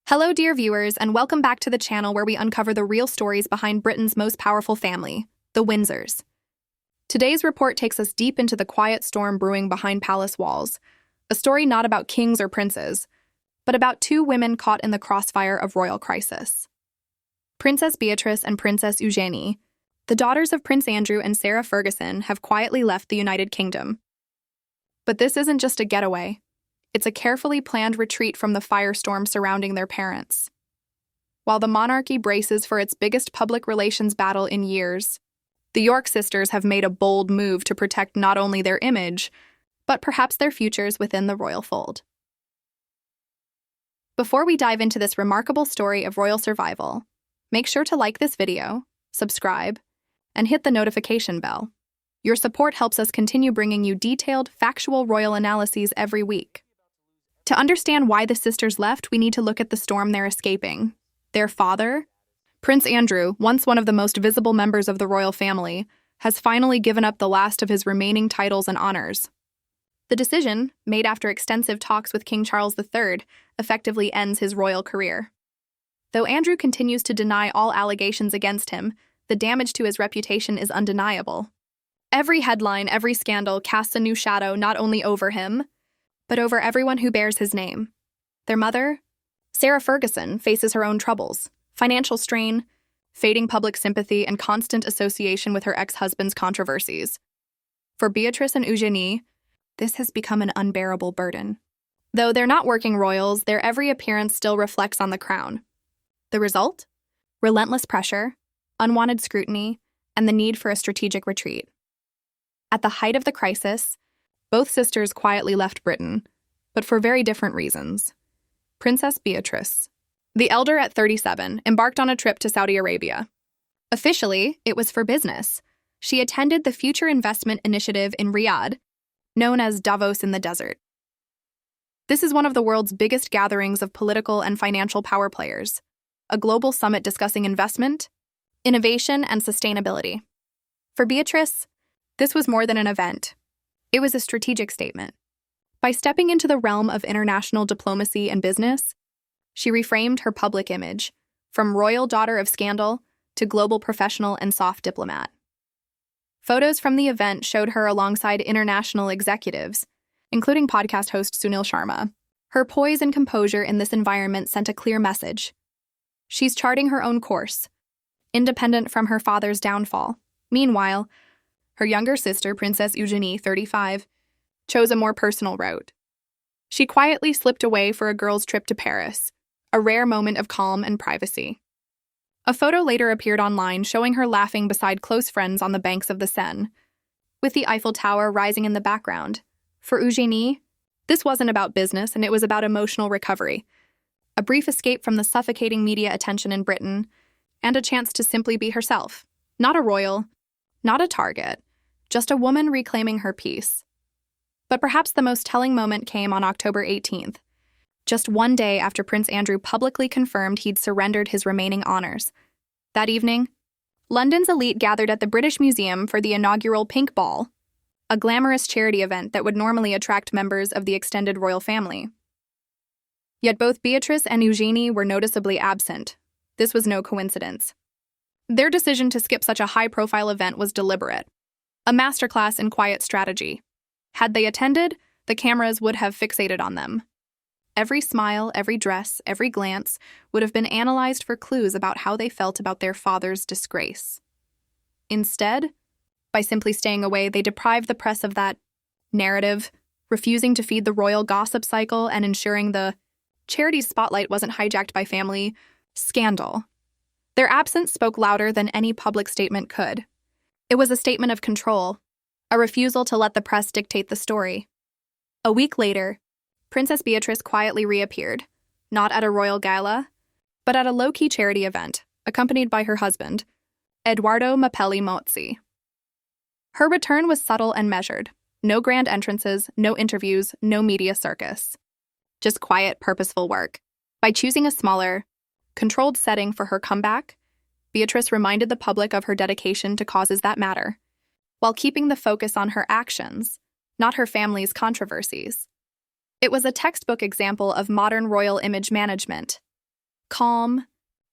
Hello, dear viewers, and welcome back to the channel where we uncover the real stories behind Britain's most powerful family, the Windsors. Today's report takes us deep into the quiet storm brewing behind palace walls, a story not about kings or princes, but about two women caught in the crossfire of royal crisis. Princess Beatrice and Princess Eugenie, the daughters of Prince Andrew and Sarah Ferguson, have quietly left the United Kingdom. But this isn't just a getaway. It's a carefully planned retreat from the firestorm surrounding their parents. While the monarchy braces for its biggest public relations battle in years, the York sisters have made a bold move to protect not only their image, but perhaps their futures within the royal fold. Before we dive into this remarkable story of royal survival, make sure to like this video, subscribe, and hit the notification bell. Your support helps us continue bringing you detailed, factual royal analyses every week. To understand why the sisters left, we need to look at the storm they're escaping. Their father, Prince Andrew, once one of the most visible members of the royal family, has finally given up the last of his remaining titles and honors. The decision, made after extensive talks with King Charles III, effectively ends his royal career. Though Andrew continues to deny all allegations against him, the damage to his reputation is undeniable. Every headline, every scandal casts a new shadow not only over him, but over everyone who bears his name. Their mother, Sarah Ferguson, faces her own troubles: financial strain, fading public sympathy, and constant association with her ex-husband's controversies. For Beatrice and Eugenie, this has become an unbearable burden. Though they're not working royals, their every appearance still reflects on the crown. The result? Relentless pressure, unwanted scrutiny, and the need for a strategic retreat. At the height of the crisis, both sisters quietly left Britain, but for very different reasons. Princess Beatrice, the elder at 37, embarked on a trip to Saudi Arabia. Officially, it was for business. She attended the Future Investment Initiative in Riyadh, known as Davos in the Desert. This is one of the world's biggest gatherings of political and financial power players, a global summit discussing investment, innovation, and sustainability. For Beatrice, this was more than an event. It was a strategic statement. By stepping into the realm of international diplomacy and business, she reframed her public image, from royal daughter of scandal to global professional and soft diplomat. Photos from the event showed her alongside international executives, including podcast host Sunil Sharma. Her poise and composure in this environment sent a clear message. She's charting her own course, independent from her father's downfall. Meanwhile, her younger sister, Princess Eugenie, 35, chose a more personal route. She quietly slipped away for a girls' trip to Paris, a rare moment of calm and privacy. A photo later appeared online showing her laughing beside close friends on the banks of the Seine, with the Eiffel Tower rising in the background. For Eugenie, this wasn't about business, and it was about emotional recovery, a brief escape from the suffocating media attention in Britain, and a chance to simply be herself. Not a royal, not a target, just a woman reclaiming her peace. But perhaps the most telling moment came on October 18th, just one day after Prince Andrew publicly confirmed he'd surrendered his remaining honors. That evening, London's elite gathered at the British Museum for the inaugural Pink Ball, a glamorous charity event that would normally attract members of the extended royal family. Yet both Beatrice and Eugenie were noticeably absent. This was no coincidence. Their decision to skip such a high-profile event was deliberate, a masterclass in quiet strategy. Had they attended, the cameras would have fixated on them. Every smile, every dress, every glance would have been analyzed for clues about how they felt about their father's disgrace. Instead, by simply staying away, they deprived the press of that narrative, refusing to feed the royal gossip cycle and ensuring the charity's spotlight wasn't hijacked by family scandal. Their absence spoke louder than any public statement could. It was a statement of control, a refusal to let the press dictate the story. A week later, Princess Beatrice quietly reappeared, not at a royal gala, but at a low-key charity event, accompanied by her husband, Edoardo Mapelli Mozzi. Her return was subtle and measured. No grand entrances, no interviews, no media circus. Just quiet, purposeful work. By choosing a smaller, controlled setting for her comeback, Beatrice reminded the public of her dedication to causes that matter, while keeping the focus on her actions, not her family's controversies. It was a textbook example of modern royal image management, calm,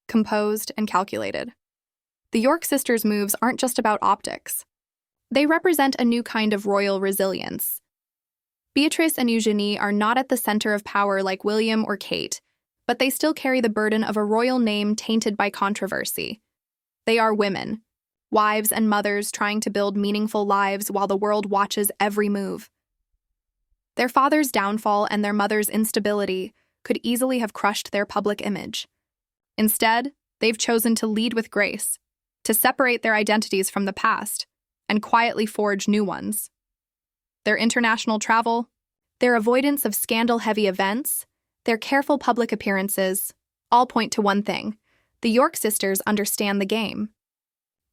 composed, and calculated. The York sisters' moves aren't just about optics. They represent a new kind of royal resilience. Beatrice and Eugenie are not at the center of power like William or Kate, but they still carry the burden of a royal name tainted by controversy. They are women, wives and mothers trying to build meaningful lives while the world watches every move. Their father's downfall and their mother's instability could easily have crushed their public image. Instead, they've chosen to lead with grace, to separate their identities from the past, and quietly forge new ones. Their international travel, their avoidance of scandal-heavy events, their careful public appearances, all point to one thing: the York sisters understand the game.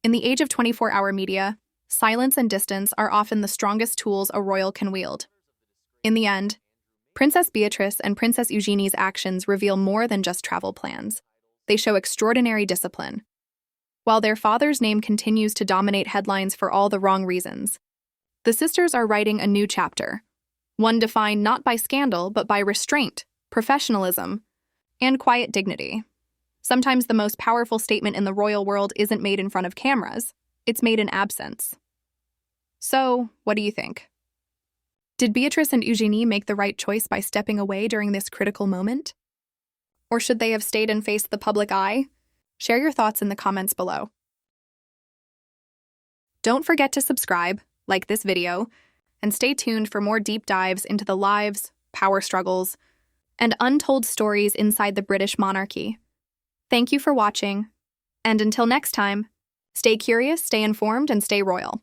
In the age of 24-hour media, silence and distance are often the strongest tools a royal can wield. In the end, Princess Beatrice and Princess Eugenie's actions reveal more than just travel plans. They show extraordinary discipline. While their father's name continues to dominate headlines for all the wrong reasons, the sisters are writing a new chapter, one defined not by scandal but by restraint, professionalism, and quiet dignity. Sometimes the most powerful statement in the royal world isn't made in front of cameras, it's made in absence. So, what do you think? Did Beatrice and Eugenie make the right choice by stepping away during this critical moment? Or should they have stayed and faced the public eye? Share your thoughts in the comments below. Don't forget to subscribe, like this video, and stay tuned for more deep dives into the lives, power struggles, and untold stories inside the British monarchy. Thank you for watching, and until next time, stay curious, stay informed, and stay royal.